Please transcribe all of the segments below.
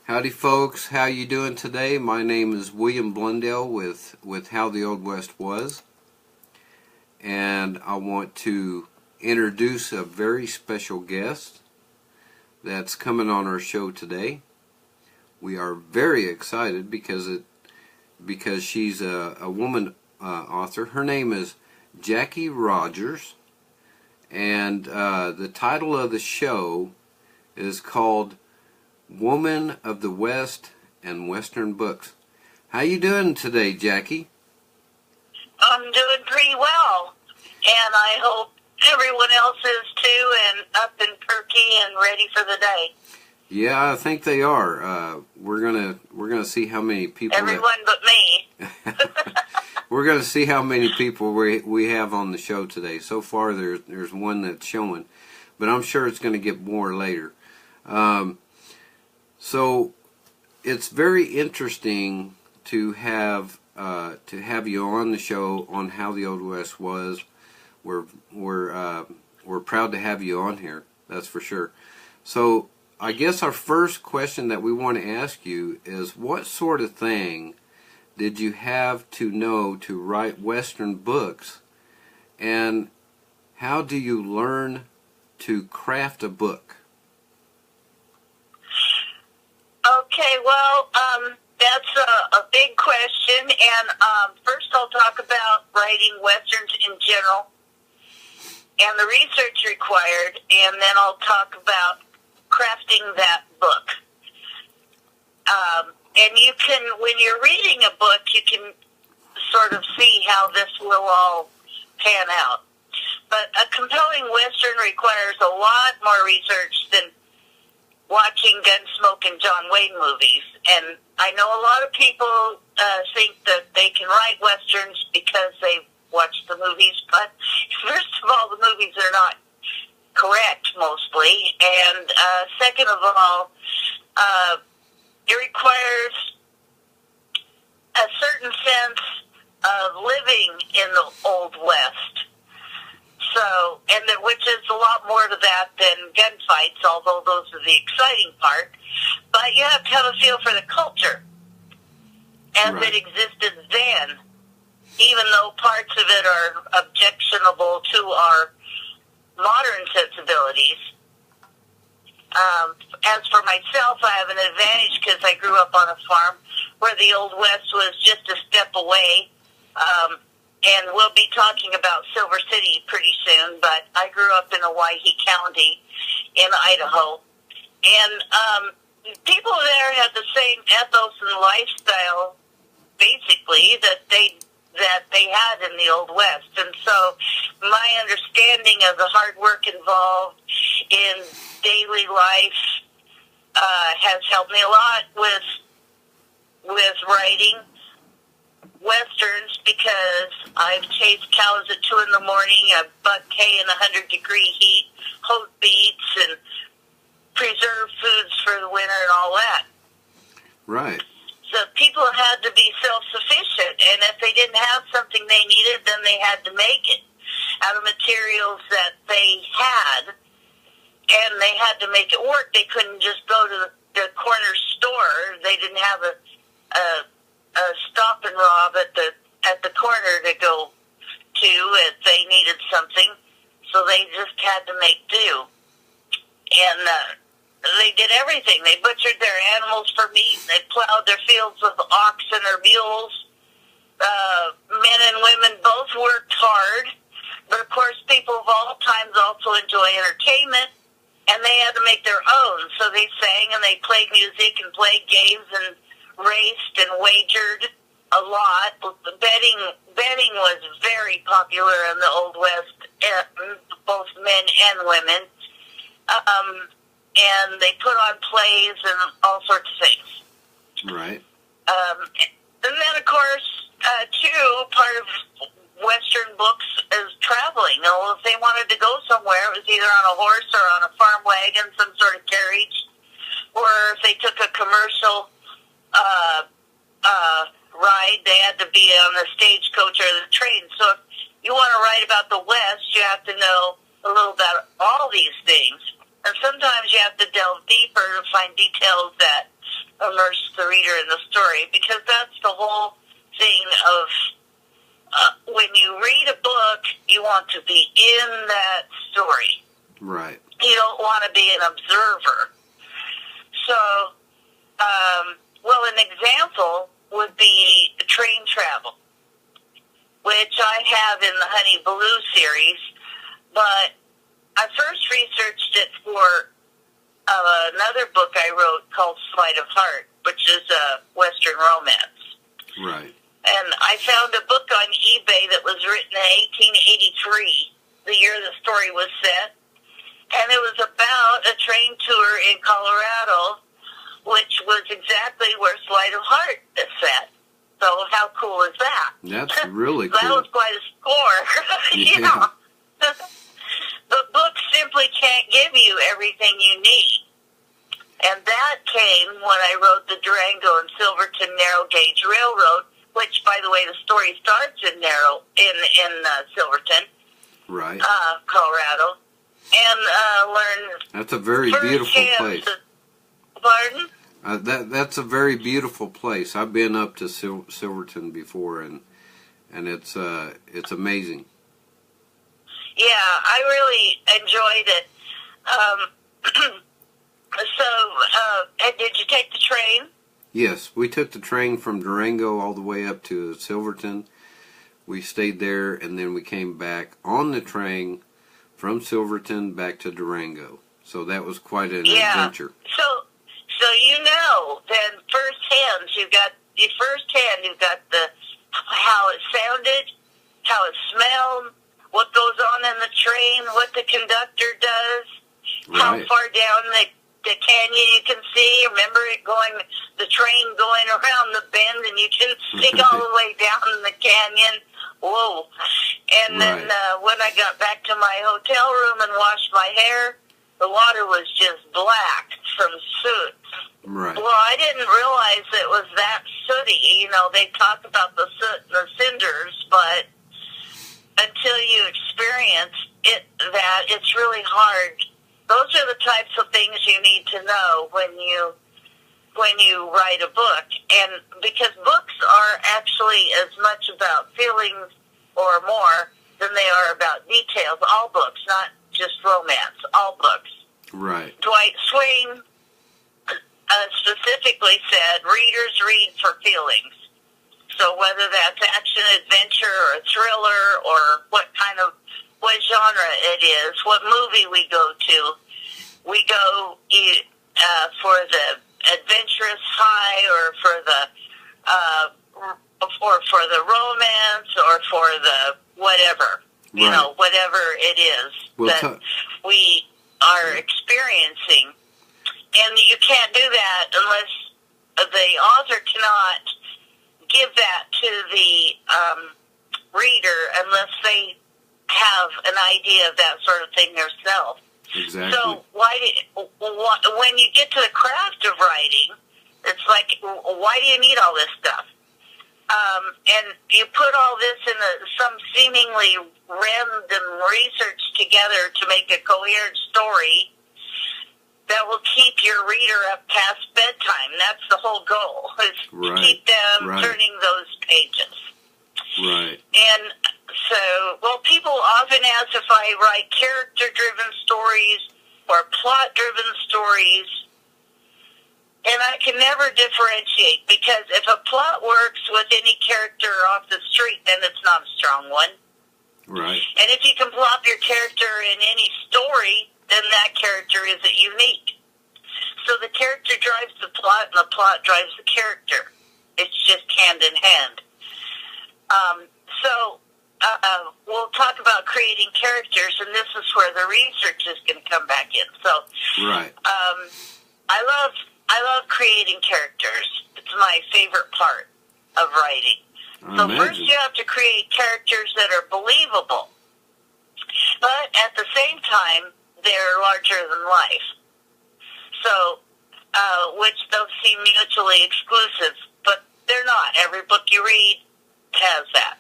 Howdy folks, how you doing today? My name is William Blundell with How the Old West Was, and I want to introduce a very special guest that's coming on our show today. We are very excited because she's a woman author. Her name is Jackie Rogers, and the title of the show is called Woman of the West and Western Books. How you doing today, Jackie? I'm doing pretty well, and I hope everyone else is too, and up and perky and ready for the day. Yeah, I think they are. We're gonna see how many people. Everyone but me. We're gonna see how many people we have on the show today. So far, there's one that's showing, but I'm sure it's gonna get more later. So it's very interesting to have you on the show on How the Old West Was. We're proud to have you on here. That's for sure. So I guess our first question that we want to ask you is, what sort of thing did you have to know to write Western books, and how do you learn to craft a book? Okay, well, that's a big question, and first I'll talk about writing Westerns in general and the research required, and then I'll talk about crafting that book. And you can, when you're reading a book, you can sort of see how this will all pan out. But a compelling Western requires a lot more research than watching Gunsmoke and John Wayne movies. And I know a lot of people think that they can write Westerns because they watched the movies, but first of all, the movies are not correct mostly, and second of all, it requires a certain sense of living in the Old West. So, which is a lot more to that than gunfights, although those are the exciting part. But you have to have a feel for the culture as Right. it existed then, even though parts of it are objectionable to our modern sensibilities. As for myself, I have an advantage because I grew up on a farm where the Old West was just a step away. And we'll be talking about Silver City pretty soon, but I grew up in Owyhee County in Idaho. And people there had the same ethos and lifestyle, basically, that they had in the Old West. And so my understanding of the hard work involved in daily life has helped me a lot with writing Westerns, because I've chased cows at 2 a.m, I've bucked hay in 100-degree heat, hoed beets, and preserved foods for the winter and all that. Right. So people had to be self-sufficient, and if they didn't have something they needed, then they had to make it out of materials that they had, and they had to make it work. They couldn't just go to the corner store. They didn't have a stop and rob at the corner to go to if they needed something, so they just had to make do. And they did everything. They butchered their animals for meat. They plowed their fields with oxen or mules. Men and women both worked hard, but of course people of all times also enjoy entertainment, and they had to make their own. So they sang and they played music and played games and raced and wagered a lot. Betting was very popular in the Old West, both men and women. And they put on plays and all sorts of things. Right. And then, of course, too, part of Western books is traveling. You know, if they wanted to go somewhere, it was either on a horse or on a farm wagon, some sort of carriage, or if they took a commercial ride, they had to be on the stagecoach or the train. So if you want to write about the West, you have to know a little about all these things. And sometimes you have to delve deeper to find details that immerse the reader in the story, because that's the whole thing of when you read a book, you want to be in that story. Right. You don't want to be an observer. So, well, an example would be train travel, which I have in the Honey Baloo series, but I first researched it for another book I wrote called Sleight of Heart, which is a Western romance. Right. And I found a book on eBay that was written in 1883, the year the story was set. And it was about a train tour in Colorado, which was exactly where Sleight of Heart is set. So how cool is that? That's really That cool. was quite a score. Yeah. The book simply can't give you everything you need. And that came when I wrote the Durango and Silverton Narrow Gauge Railroad, which, by the way, the story starts in Silverton, Right. Colorado, and learn That's a very beautiful place. Pardon? That's a very beautiful place. I've been up to Silverton before, and it's amazing. Yeah, I really enjoyed it. Did you take the train? Yes, we took the train from Durango all the way up to Silverton. We stayed there, and then we came back on the train from Silverton back to Durango. So that was quite an adventure. So you know, then firsthand you've got the how it sounded, how it smelled, what goes on in the train, what the conductor does, how Right. far down the canyon you can see. Remember the train going around the bend, and you can see all the way down in the canyon. Whoa! And then when I got back to my hotel room and washed my hair, the water was just black from soot. Right. Well, I didn't realize it was that sooty. You know, they talk about the soot and the cinders, but until you experience it, it's really hard. Those are the types of things you need to know when you write a book, and because books are actually as much about feelings or more than they are about details. All books, not just romance. All books. Right. Dwight Swain specifically said, readers read for feelings. So whether that's action, adventure, or thriller, or what genre it is, what movie we go to, we go for the adventurous high, or for the romance, or for the whatever, you know, whatever it is that we are experiencing. And you can't do that unless the author cannot give that to the reader unless they have an idea of that sort of thing themselves. Exactly. So when you get to the craft of writing, it's like, why do you need all this stuff? And you put all this in some seemingly random research together to make a coherent story that will keep your reader up past bedtime. That's the whole goal, is to keep them turning those pages. Right. And so, well, people often ask if I write character-driven stories or plot-driven stories, and I can never differentiate, because if a plot works with any character off the street, then it's not a strong one. Right. And if you can plop your character in any story, then that character isn't unique. So the character drives the plot, and the plot drives the character. It's just hand in hand. We'll talk about creating characters, and this is where the research is going to come back in. So, right. I love creating characters. It's my favorite part of writing. So first you have to create characters that are believable, but at the same time, they're larger than life. So, which those seem mutually exclusive, but they're not. Every book you read has that.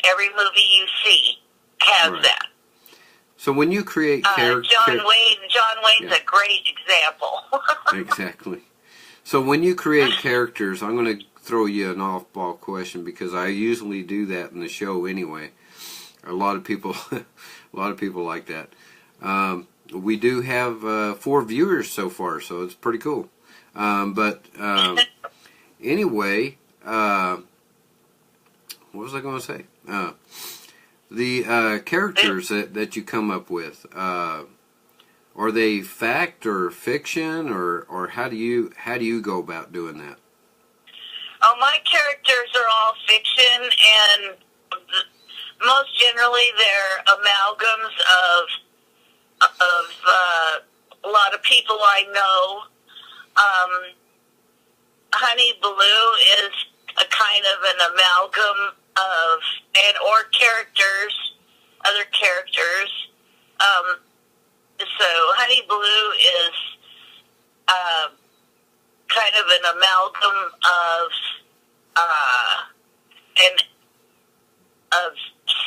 Every movie you see has that. So when you create characters... John Wayne's a great example. Exactly. So when you create characters, I'm going to throw you an off-ball question because I usually do that in the show anyway. A lot of people, a lot of people like that. We do have 4 viewers so far, so it's pretty cool. Anyway, what was I going to say? The characters that you come up with, are they fact or fiction, or how do you go about doing that? Oh, my characters are all fiction, and most generally they're amalgams of a lot of people I know. Honey Blue is a kind of an amalgam of or characters, other characters. So Honey Blue is kind of an amalgam of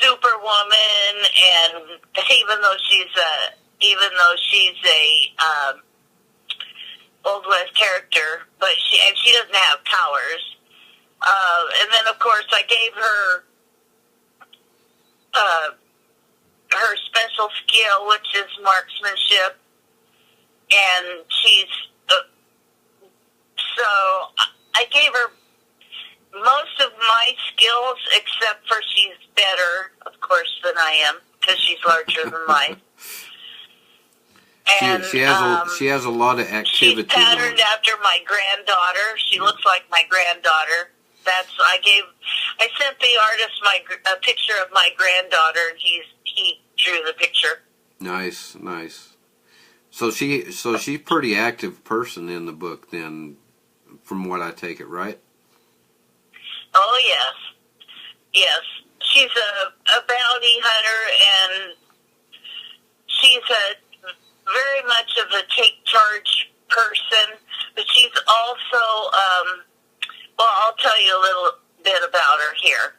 Superwoman, and even though she's a Old West character, but she doesn't have powers. And then of course I gave her her special skill, which is marksmanship, and she's so I gave her most of my skills, except for she's better, of course, than I am, because she's larger than life. And she has a lot of activity. She's patterned after my granddaughter. She looks like my granddaughter. I sent the artist a picture of my granddaughter, and he drew the picture. Nice. So she's pretty active person in the book then, from what I take it, right? Oh yes. She's a bounty hunter, and she's very much of a take charge person, but she's also well, I'll tell you a little bit about her here.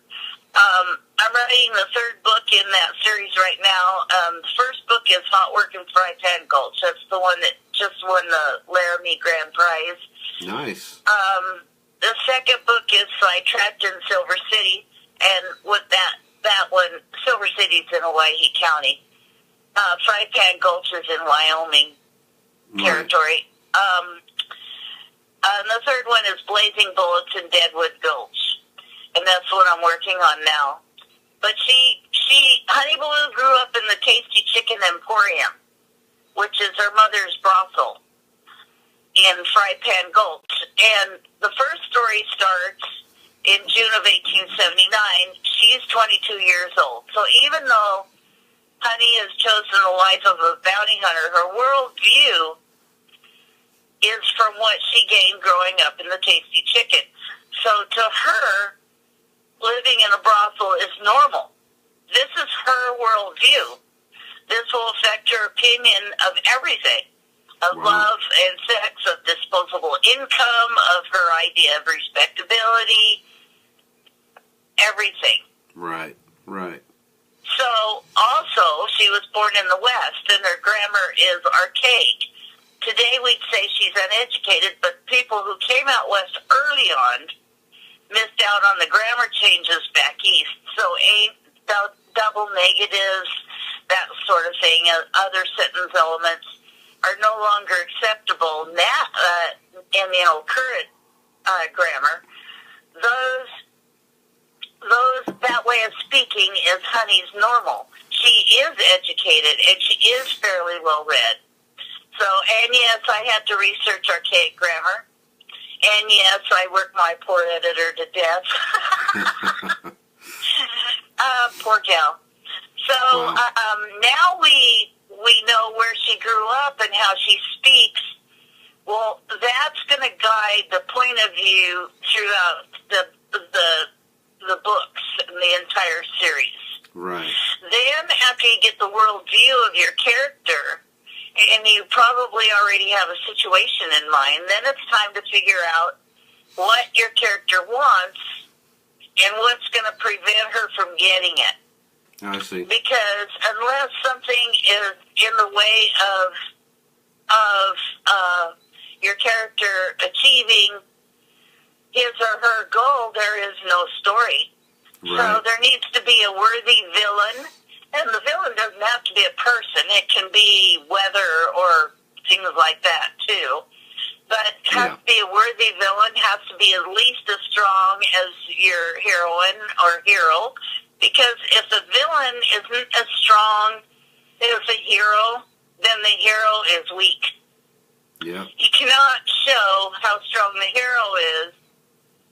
I'm writing the 3rd book in that series right now. The first book is Hot Work in Fry Pan Gulch. That's the one that just won the Laramie Grand Prize. Nice. The second book is Sidetracked in Silver City, and with that one, Silver City's in Hawaii County. Fry Pan Gulch is in Wyoming territory. And the third one is Blazing Bullets in Deadwood Gulch, and that's what I'm working on now. But Honey Blue grew up in the Tasty Chicken Emporium, which is her mother's brothel in Fry Pan Gulch. And the first story starts in June of 1879. She's 22 years old. So even though Honey has chosen the life of a bounty hunter, her worldview is from what she gained growing up in the Tasty Chicken. So to her, living in a brothel is normal. This is her worldview. This will affect her opinion of everything, of love and sex, of disposable income, of her idea of respectability, everything. Right. So, also, she was born in the West, and her grammar is archaic. Today, we'd say she's uneducated, but people who came out West early on missed out on the grammar changes back East. So, double negatives, that sort of thing, other sentence elements are no longer acceptable now in the current grammar. That way of speaking is Honey's normal. She is educated, and she is fairly well read. So, and yes, I had to research archaic grammar. And yes, I worked my poor editor to death. Poor gal. So, now we know where she grew up and how she speaks. Well, that's going to guide the point of view throughout the books and the entire series. Right. Then, after you get the worldview of your character, and you probably already have a situation in mind, then it's time to figure out what your character wants and what's going to prevent her from getting it. I see. Because unless something is in the way of your character achieving his or her goal, there is no story. Right. So there needs to be a worthy villain, and the villain doesn't have to be a person. It can be weather or things like that, too. But it has to be a worthy villain, has to be at least as strong as your heroine or hero, because if the villain isn't as strong as the hero, then the hero is weak. Yeah. You cannot show how strong the hero is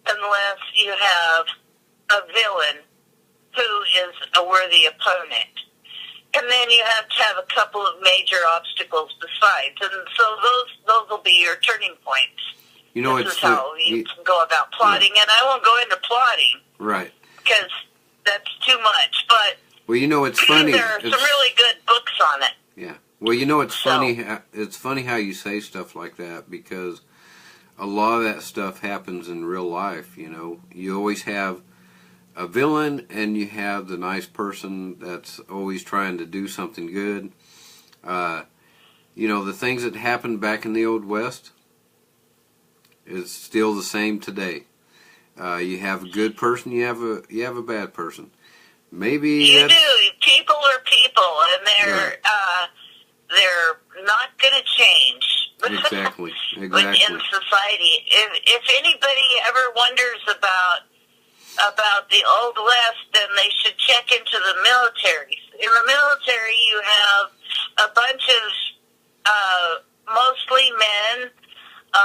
unless you have a villain who is a worthy opponent. And then you have to have a couple of major obstacles besides. And so those will be your turning points. You know, this is how you can go about plotting. And I won't go into plotting. Right. Because that's too much. But well, you know, it's funny. There are some really good books on it. Yeah. Well, you know, it's funny. It's funny how you say stuff like that, because a lot of that stuff happens in real life. You know, you always have a villain, and you have the nice person that's always trying to do something good. You know, the things that happened back in the Old West is still the same today. You have a good person, you have a bad person. Maybe you do. People are people, and they're not going to change. Exactly. In society, if anybody ever wonders about the Old West, then they should check into the military. In the military, you have a bunch of mostly men, a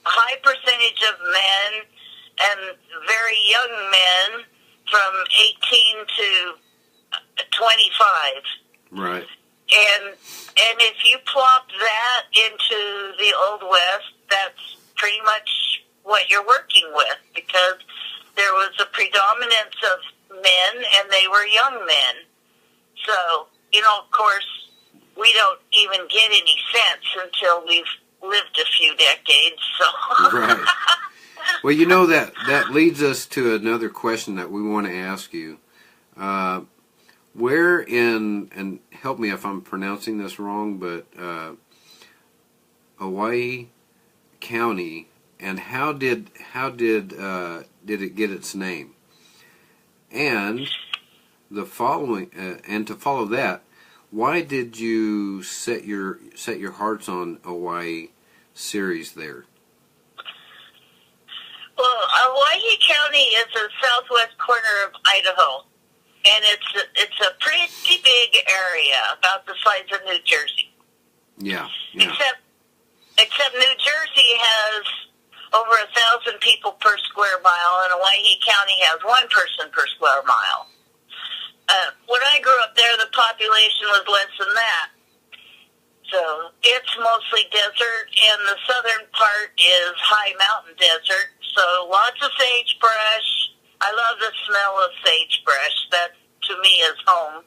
high percentage of men, and very young men from 18 to 25. Right. And if you plop that into the Old West, that's pretty much what you're working with, because there was a predominance of men, and they were young men. So, you know, of course, we don't even get any sense until we've lived a few decades. So. Right. Well, you know, that leads us to another question that we want to ask you. Where in, and help me if I'm pronouncing this wrong, but Hawaii County, and how did it get its name? And the following, and to follow that, why did you set your hearts on Hawaii series there? Well, Hawaii County is the southwest corner of Idaho, and it's a pretty big area, about the size of New Jersey. Yeah. Except New Jersey has over 1,000 people per square mile, and Hawaii County has one person per square mile. When I grew up there, the population was less than that. So it's mostly desert, and the southern part is high mountain desert. So lots of sagebrush. I love the smell of sagebrush. That, to me, is home.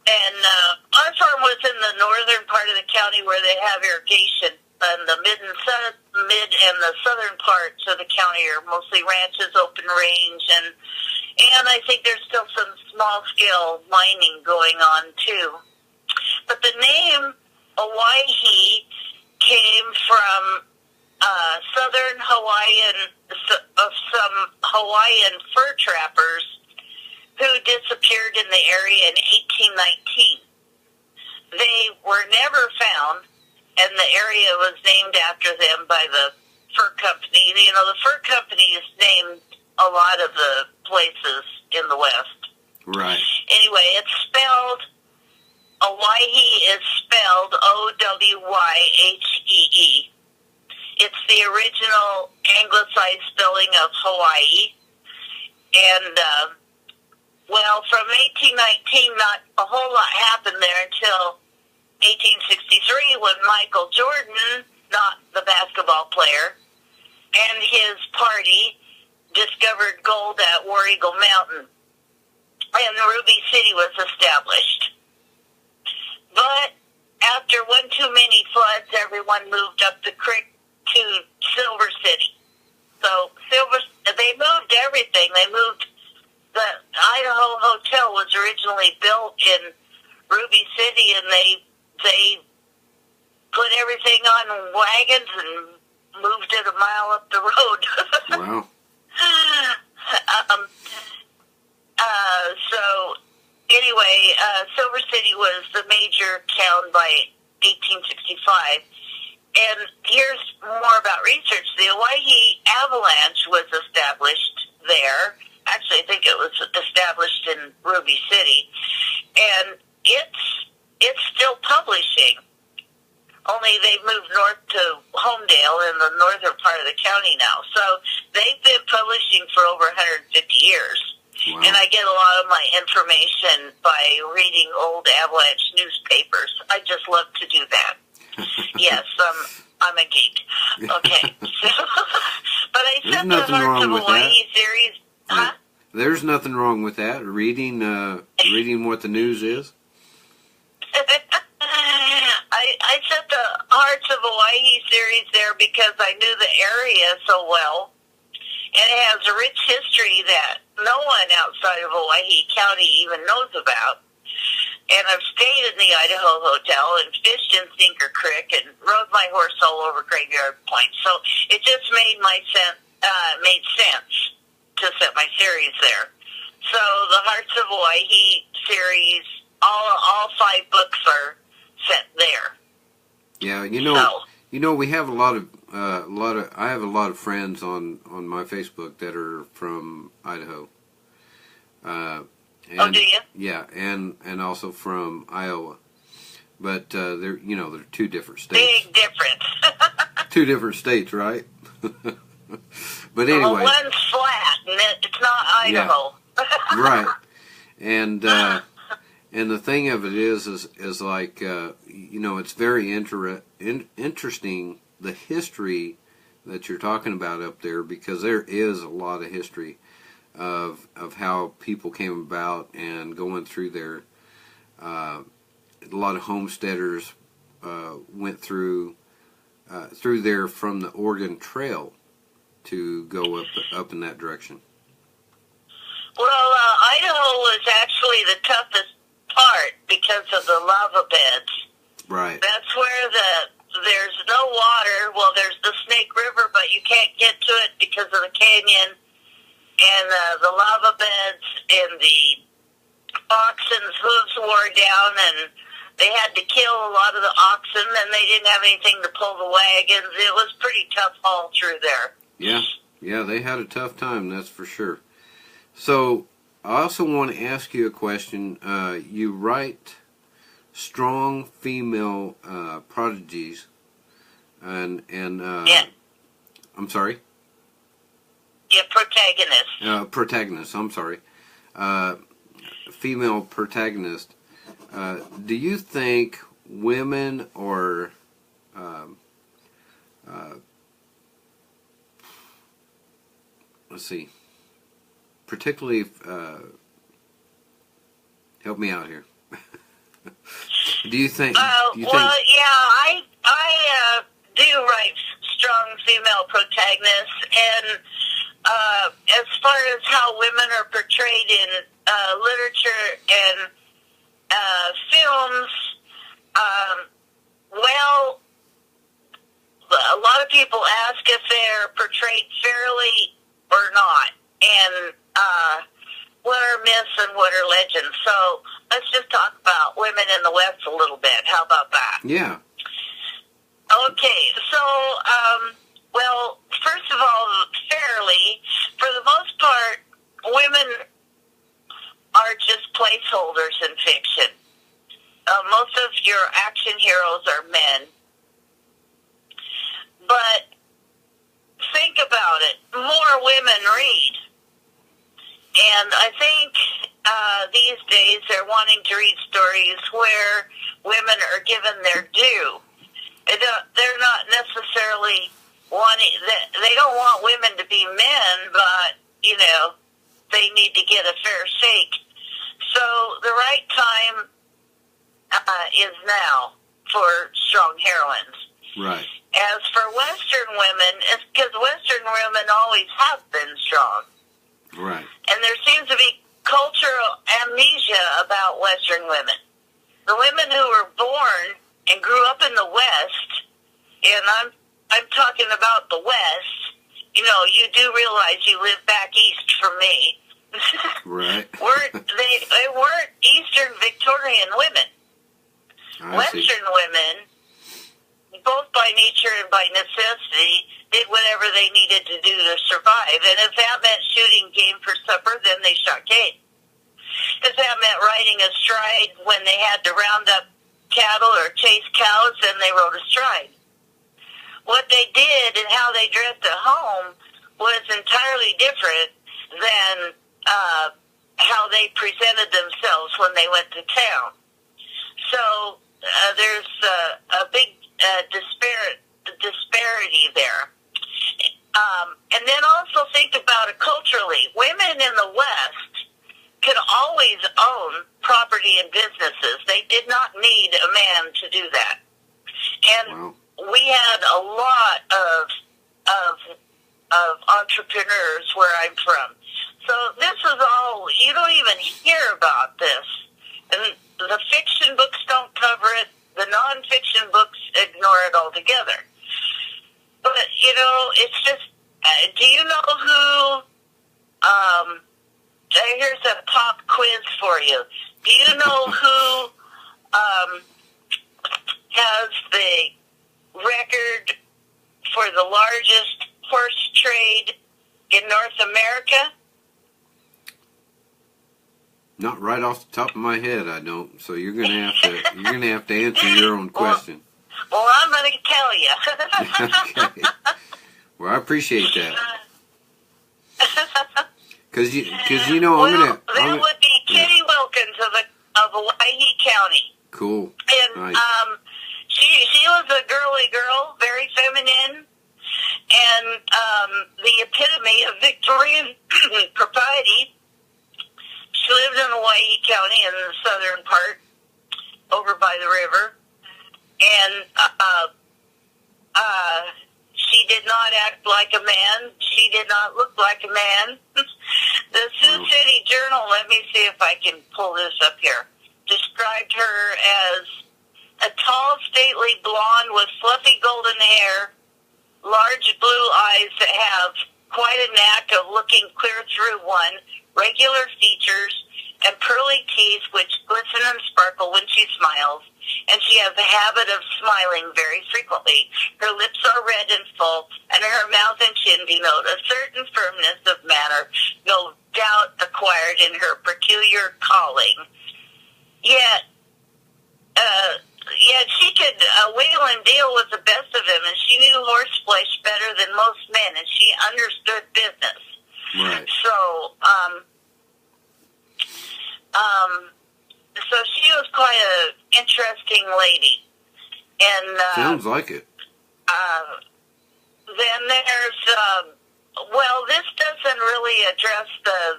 And our farm was in the northern part of the county where they have irrigation. And the mid and the southern parts of the county are mostly ranches, open range, and I think there's still some small-scale mining going on, too. But the name Hawaii came from southern Hawaiian, some Hawaiian fur trappers who disappeared in the area in 1819. They were never found, and the area was named after them by the fur company. You know, the fur company is named a lot of the places in the West. Right. Anyway, it's spelled, Hawaii is spelled Owyhee. It's the original anglicized spelling of Hawaii. And, well, from 1819, not a whole lot happened there until 1863, when Michael Jordan, not the basketball player, and his party discovered gold at War Eagle Mountain, and the Ruby City was established. But after one too many floods, everyone moved up the creek to Silver City. So they moved everything. They moved, the Idaho Hotel was originally built in Ruby City, and they put everything on wagons wagons and moved it a mile up the road. Wow. um, so anyway, Silver City was the major town by 1865. And here's more about research. The Owyhee Avalanche was established there. Actually, I think it was established in Ruby City. And it's still publishing. Only they've moved north to Homedale in the northern part of the county now. So they've been publishing for over 150 years. Wow. And I get a lot of my information by reading old Avalanche newspapers. I just love to do that. Yes, I'm a geek. Okay. So, but I There's sent the nothing Hearts wrong of with Hawaii series. Huh? There's nothing wrong with that. Reading what the news is. I set the Hearts of Hawaii series there because I knew the area so well. And it has a rich history that no one outside of Owyhee County even knows about. And I've stayed in the Idaho Hotel and fished in Sinker Creek and rode my horse all over Graveyard Point. So it just made made sense to set my series there. So the Hearts of Owyhee series, all 5 books are set there. Yeah, we have a lot of I have a lot of friends on my Facebook that are from Idaho. Oh, do you? Yeah, and also from Iowa. But they're 2 different states. Big difference. 2 different states, right? But anyway, well, one's flat, and it's not Idaho. Yeah. Right. And the thing of it is like it's very interesting the history that you're talking about up there, because there is a lot of history of how people came about and going through there. A lot of homesteaders went through there from the Oregon Trail to go up in that direction. Well, Idaho was actually the toughest part because of the lava beds. Right. That's where there's no water. Well, there's the Snake River, but you can't get to it because of the canyon and the lava beds, and the oxen's hooves wore down, and they had to kill a lot of the oxen, and they didn't have anything to pull the wagons. It was pretty tough haul through there. Yeah, they had a tough time, that's for sure. So, I also want to ask you a question. You write strong female prodigies, and yeah. I'm sorry? Yeah, protagonist. Protagonist, I'm sorry. Female protagonist. Do you think women or let's see, particularly help me out here. Do you think? Yeah, I do write strong female protagonists, and as far as how women are portrayed in literature and films, well, a lot of people ask if they're portrayed fairly or not, and what are myths and what are legends. So let's just talk about women in the West a little bit. How about that? Yeah. Okay, so, well, first of all, fairly, for the most part, women are just placeholders in fiction. Most of your action heroes are men. But think about it. More women read. And I think these days they're wanting to read stories where women are given their due. They're not necessarily wanting, they don't want women to be men, but, they need to get a fair shake. So the right time is now for strong heroines. Right. As for Western women, it's because Western women always have been strong. Right. And there seems to be cultural amnesia about Western women. The women who were born and grew up in the West, and I'm I'm talking about the West. You know, you do realize you live back east from me. Right. They weren't Eastern Victorian women. I see. Western women, both by nature and by necessity, did whatever they needed to do to survive. And if that meant shooting game for supper, then they shot game. If that meant riding astride when they had to round up cattle or chase cows, then they rode astride. What they did and how they dressed at home was entirely different than how they presented themselves when they went to town. So there's a big disparity there. And then also think about it culturally. Women in the West could always own property and businesses. They did not need a man to do that. And Wow. we had a lot of entrepreneurs where I'm from. So this is all, you don't even hear about this. And the fiction books don't cover it. The nonfiction books ignore it altogether. But, you know, it's just, do you know who, here's a pop quiz for you. Do you know who has the record for the largest horse trade in North America? Not right off the top of my head, I don't. So you're gonna have to answer your own question. Well, I'm going to tell you. Okay. Well, I appreciate that. Cause you know I'm Well, gonna. that would be Kitty Wilkins of Hawaii County. Cool. And Nice. she was a girly girl, very feminine, and the epitome of Victorian propriety. She lived in Hawaii County in the southern part, over by the river, and she did not act like a man. She did not look like a man. The Sioux City Journal, let me see if I can pull this up here, described her as a tall, stately blonde with fluffy golden hair, large blue eyes that have quite a knack of looking clear through one, regular features, and pearly teeth which glisten and sparkle when she smiles, and she has a habit of smiling very frequently. Her lips are red and full, and her mouth and chin denote a certain firmness of manner, no doubt acquired in her peculiar calling. Yet she could wheel and deal with the best of them, and she knew horse flesh better than most men, and she understood business. Right. So she was quite an interesting lady. And Sounds like it. then there's this doesn't really address the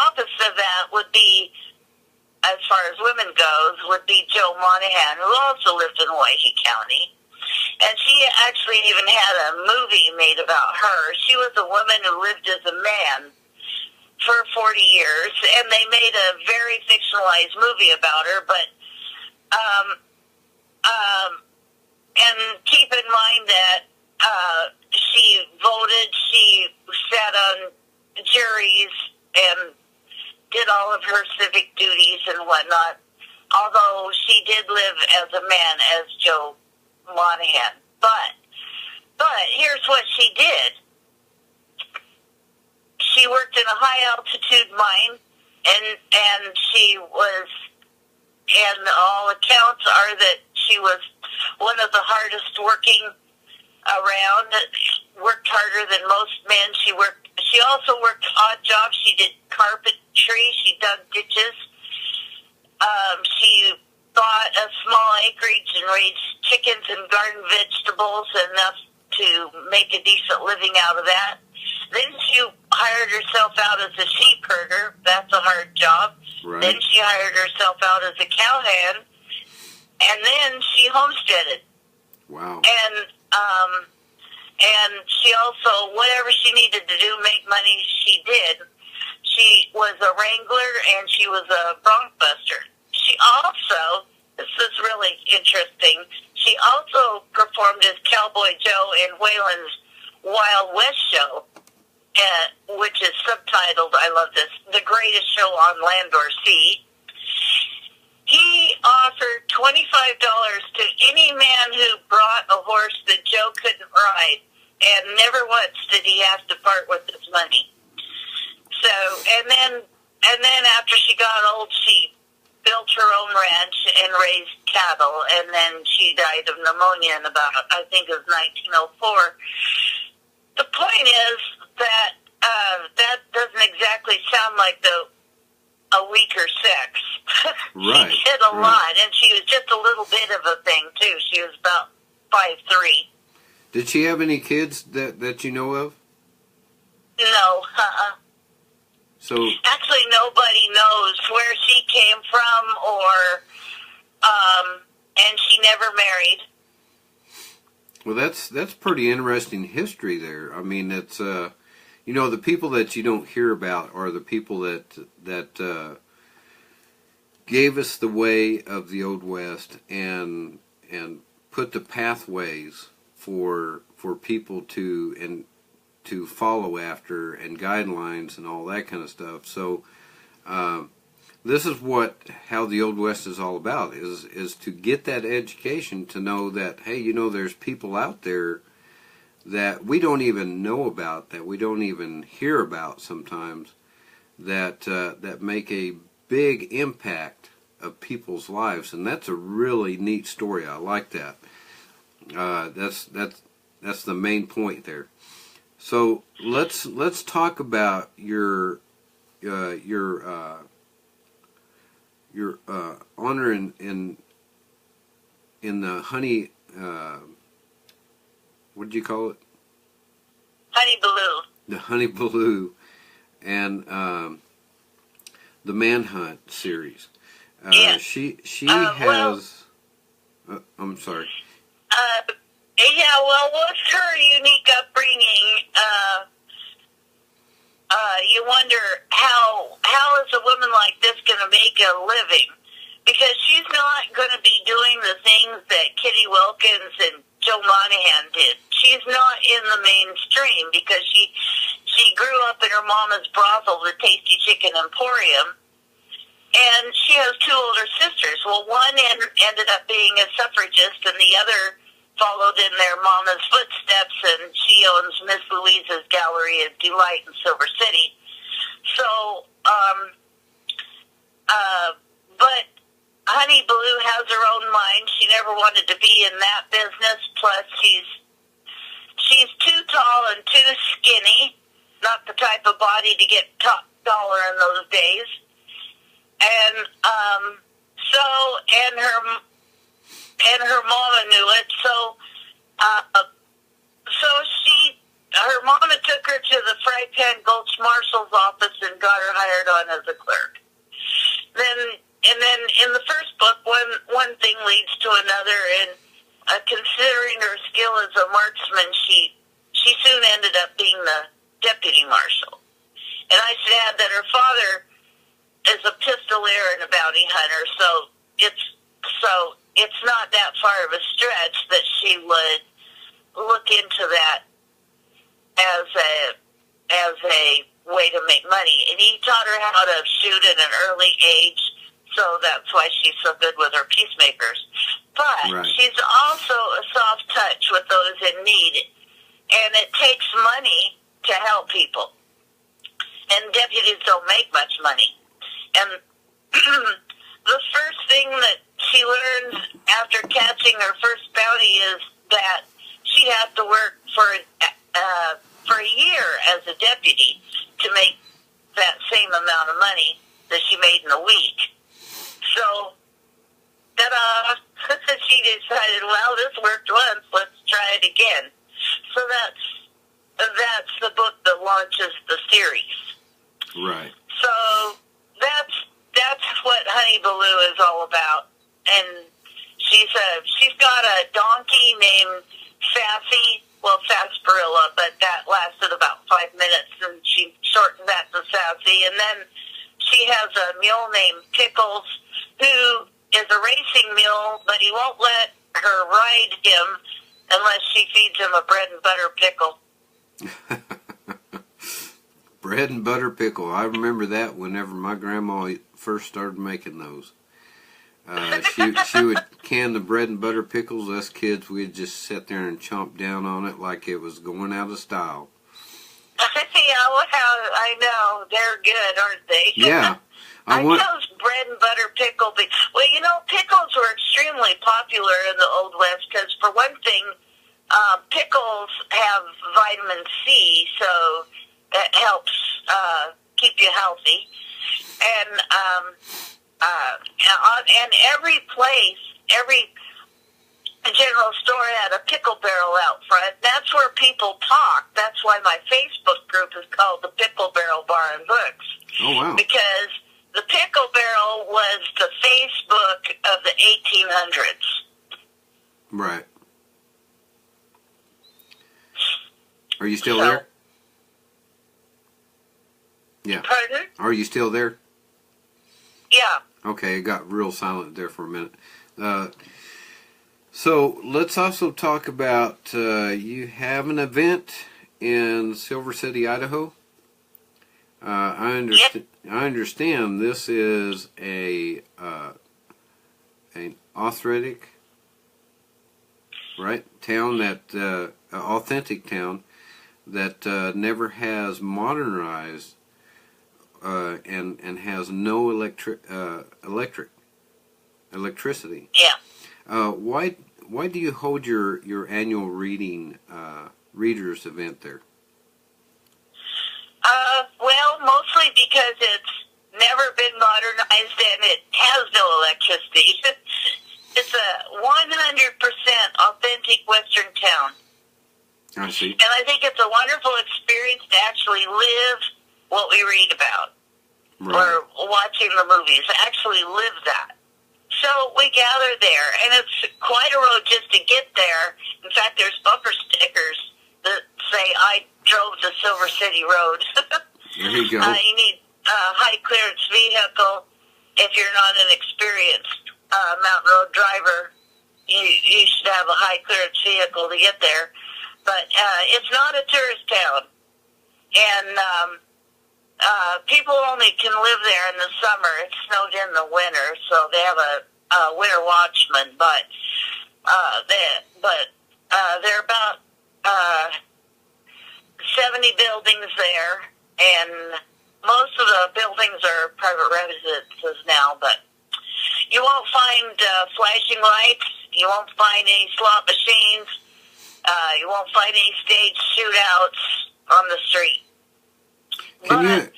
opposite of that would be, as far as women goes, would be Jo Monahan, who also lived in Hawaii County. And she actually even had a movie made about her. She was a woman who lived as a man for 40 years, and they made a very fictionalized movie about her, but and keep in mind that she voted, she sat on juries, and did all of her civic duties and whatnot, although she did live as a man as Jo Monahan. But here's what she did. She worked in a high-altitude mine, and she was, and all accounts are that she was one of the hardest working around, worked harder than most men. She also worked odd jobs. She did carpentry. She dug ditches. She bought a small acreage and raised chickens and garden vegetables enough to make a decent living out of that. Then she hired herself out as a sheep herder. That's a hard job. Right. Then she hired herself out as a cowhand. And then she homesteaded. Wow. And she also, whatever she needed to do, make money, she did. She was a wrangler and she was a bronc buster. She also, this is really interesting, She also performed as Cowboy Joe in Waylon's Wild West show, which is subtitled, I love this, The Greatest Show on Land or Sea. He offered $25 to any man who brought a horse that Joe couldn't ride, and never once did he have to part with his money. So, and then after she got old, she built her own ranch and raised cattle, and then she died of pneumonia in about, I think it was 1904. The point is that that doesn't exactly sound like a weaker sex. Right. She did a lot, and she was just a little bit of a thing, too. She was about 5'3". Did she have any kids that you know of? No, So actually, nobody knows where she came from, and she never married. well, that's pretty interesting history there. I mean, it's the people that you don't hear about are the people that gave us the way of the Old West and put the pathways for people to follow after, and guidelines and all that kind of stuff. So this is how the Old West is all about, is to get that education, to know that, hey, there's people out there that we don't even know about, that we don't even hear about sometimes, that make a big impact of people's lives. And that's a really neat story. I like that. That's the main point there. So let's talk about your honor in the honey. What did you call it? Honey Baloo. The Honey Baloo, and the Manhunt series. Yes. She well, has. I'm sorry. Yeah, well, what's her unique upbringing? You wonder how is a woman like this going to make a living? Because she's not going to be doing the things that Kitty Wilkins and Joe Monahan did. She's not in the mainstream because she grew up in her mama's brothel, the Tasty Chicken Emporium, and she has two older sisters. Well, one ended up being a suffragist, and the other followed in their mama's footsteps, and she owns Miss Louisa's Gallery of Delight in Silver City. So, but Honey Baloo has her own mind. She never wanted to be in that business. Plus, she's too tall and too skinny. Not the type of body to get top dollar in those days. And her mama knew it. So her mama took her to the Fry Pan Gulch Marshal's office and got her hired on as a clerk. Then in the first book, one thing leads to another, and considering her skill as a marksman, she soon ended up being the deputy marshal. And I should add that her father is a pistolier and a bounty hunter, so it's not that far of a stretch that she would look into that as a way to make money. And he taught her how to shoot at an early age, so that's why she's so good with her peacemakers. But Right. she's also a soft touch with those in need, and it takes money to help people. And deputies don't make much money. And the first thing that she learns after catching her first bounty is that she has to work for a year as a deputy to make that same amount of money that she made in a week. So, ta-da! She decided, well, this worked once, let's try it again. So that's the book that launches the series. Right. So that's what Honey Baloo is all about. And she's got a donkey named Sassy, Sarsaparilla, but that lasted about 5 minutes, and she shortened that to Sassy. And then she has a mule named Pickles, who is a racing mule, but he won't let her ride him unless she feeds him a bread and butter pickle. Bread and butter pickle. I remember that whenever my grandma first started making those. She would can the bread and butter pickles. Us kids, we'd just sit there and chomp down on it like it was going out of style. Yeah, well, I know. They're good, aren't they? Yeah. I chose bread and butter pickle. Well, you know, pickles were extremely popular in the Old West because, for one thing, pickles have vitamin C, so that helps keep you healthy. And every place, every general store had a pickle barrel out front. That's where people talk. That's why my Facebook group is called the Pickle Barrel Bar and Books. Oh, wow. Because the Pickle Barrel was the Facebook of the 1800s. Right. Are you still there? Yeah. Pardon? Are you still there? Yeah. Okay, it got real silent there for a minute. So let's also talk about you have an event in Silver City, Idaho. I understand this is an authentic, right, town that authentic town that never has modernized and has no electricity. Yeah. Why do you hold your annual readers event there? Well, mostly because it's never been modernized and it has no electricity. It's a 100% authentic Western town. I see. And I think it's a wonderful experience to actually live what we read about. Right. Or watching the movies. Actually live that. So we gather there, and it's quite a road just to get there. In fact, there's bumper stickers that say, "I drove the Silver City Road." There you go. You need a high-clearance vehicle. If you're not an experienced mountain road driver, you should have a high-clearance vehicle to get there. But it's not a tourist town. And people only can live there in the summer. It's snowed in the winter, so they have a winter watchman. But there are about 70 buildings there, and most of the buildings are private residences now. But you won't find flashing lights. You won't find any slot machines. You won't find any stage shootouts on the street. I'm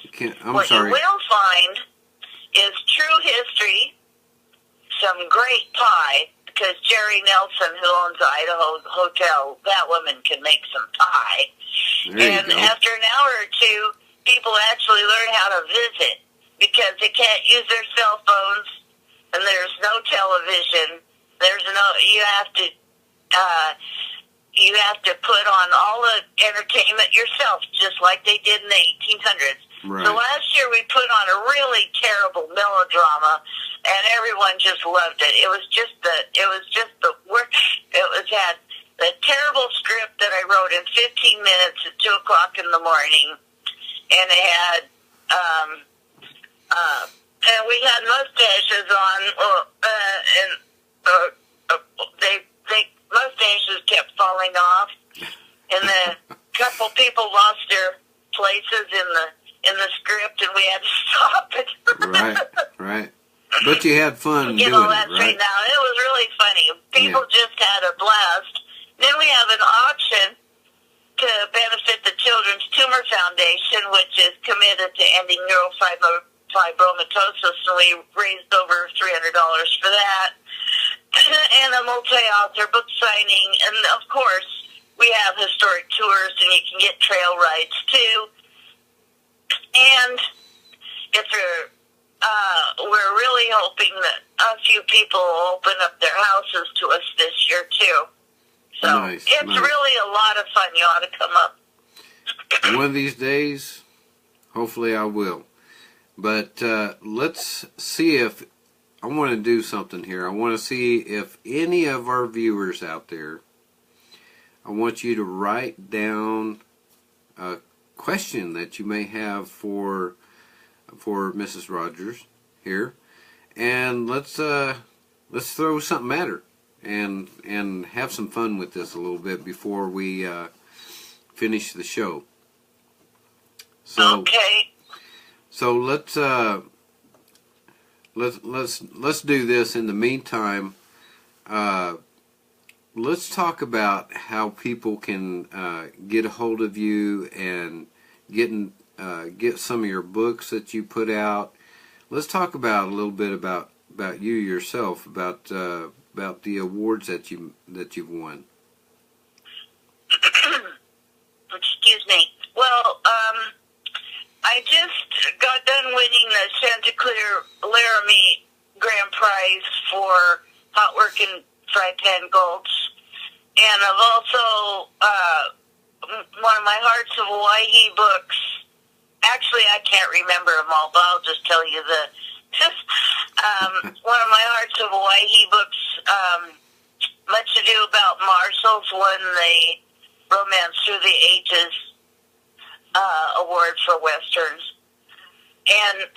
sorry. You will find is true history, some great pie, because Jerry Nelson, who owns the Idaho Hotel, that woman can make some pie. There you go. After an hour or two, people actually learn how to visit because they can't use their cell phones, and there's no television. You have to put on all the entertainment yourself, just like they did in the 1800s. Right. So last year we put on a really terrible melodrama, and everyone just loved it. It had the terrible script that I wrote in 15 minutes at 2 o'clock in the morning, and it had and we had mustaches on, mustaches kept falling off, and the couple people lost their places in the script, and we had to stop it. Right. But you had fun doing it, that's right? Now it was really funny. People just had a blast. Then we have an auction to benefit the Children's Tumor Foundation, which is committed to ending neurofibromatosis, and we raised over $300 for that. And a multi-author book signing, and of course we have historic tours, and you can get trail rides too. And we're really hoping that a few people will open up their houses to us this year too. So nice. Really a lot of fun. You ought to come up. One of these days, hopefully I will. But let's see if to do something here. I want to see if any of our viewers out there, I want you to write down a question that you may have for Mrs. Rogers here, and let's throw something at her and have some fun with this a little bit before we finish the show. So Okay. so let's do this. In the meantime, let's talk about how people can get a hold of you and get some of your books that you put out. Let's talk about a little bit about you yourself, about the awards that you've won. Excuse me. Well, I just got done winning the Santa Clara Laramie Grand Prize for Hot Working Fry Pan Golds. And I've also, one of my Hearts of Hawaii books, actually I can't remember them all, but I'll just tell you one of my Hearts of Hawaii books, Much Ado About Marshall's, won the Romance Through the Ages award for Westerns. And